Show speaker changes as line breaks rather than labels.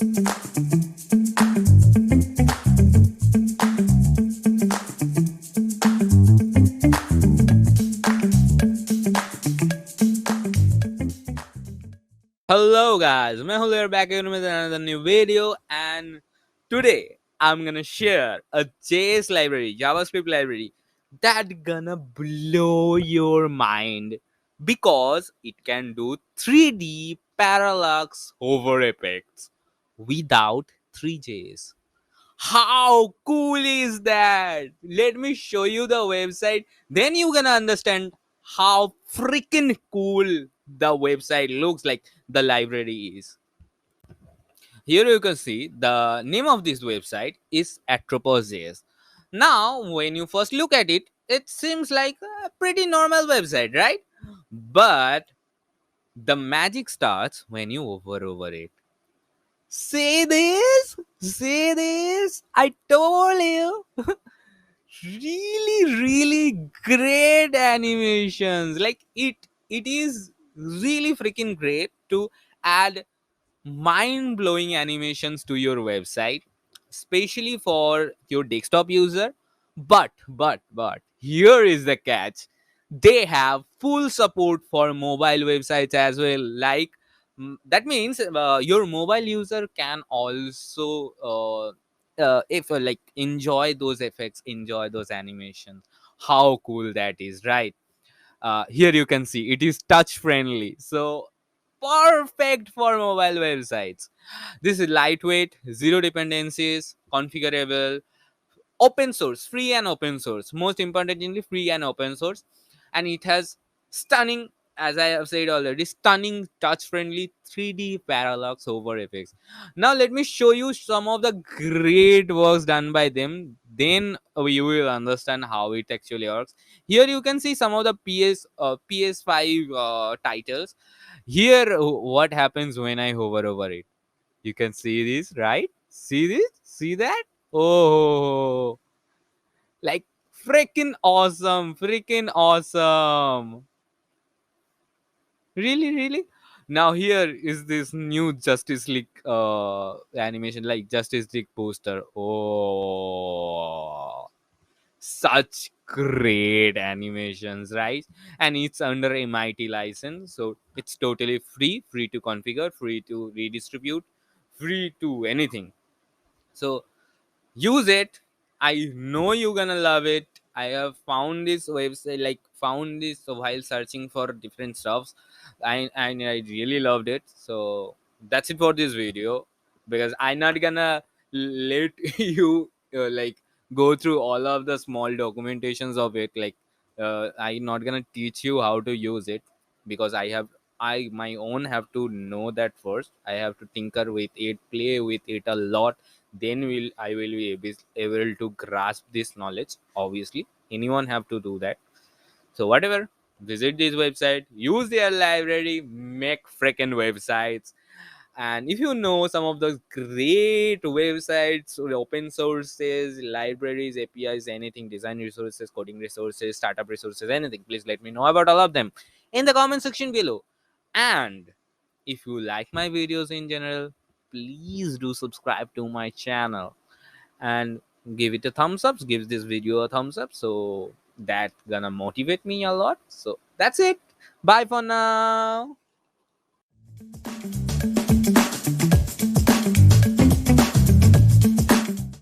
Hello guys, Mehul here back again with another new video, and today I'm gonna share a JS library, JavaScript library that gonna blow your mind because it can do 3D parallax hover effects without 3Js. How cool is that? Let me show you the website. Then you gonna understand how freaking cool the website looks like the library is. Here you can see the name of this website is Atropos.js. Now, when you first look at it, it seems like a pretty normal website, right? But the magic starts when you hover over it. See this? See this? I told you. Really great animations. Like it is really freaking great to add mind-blowing animations to your website, especially for your desktop user. But here is the catch. They have full support for mobile websites as well. Like that means your mobile user can also if like enjoy those effects, enjoy those animations. How cool that is, right? Here you can see it is touch friendly, so perfect for mobile websites. This is lightweight, zero dependencies, configurable, open source, free and open source, most importantly free and open source. And it has stunning, as I have said already, stunning touch friendly 3D parallax over effects. Now let me show you some of the great works done by them, then you will understand how it actually works. Here you can see some of the PS5 titles. Here what happens when I hover over it, you can see this, right? See this, see that. Oh, like freaking awesome, freaking awesome. Really. Now here is this new Justice League animation, like Justice League poster. Oh, such great animations, right? And it's under MIT license, so it's totally free to configure, free to redistribute, free to anything. So use it. I know you're gonna love it. I have found this website, like found this while searching for different stuffs. I really loved it. So that's it for this video, because I'm not gonna let you like go through all of the small documentations of it. Like I'm not gonna teach you how to use it, because I my own have to know that first. I have to tinker with it, play with it a lot, then will I will be able to grasp this knowledge. Obviously anyone have to do that. So whatever, visit this website, use their library, make freaking websites. And if you know some of those great websites or open sources, libraries, APIs, anything, design resources, coding resources, startup resources, anything, please let me know about all of them in the comment section below. And if you like my videos in general, please do subscribe to my channel and give it a thumbs up. Give this video a thumbs up, so that gonna motivate me a lot. So that's it. Bye for now.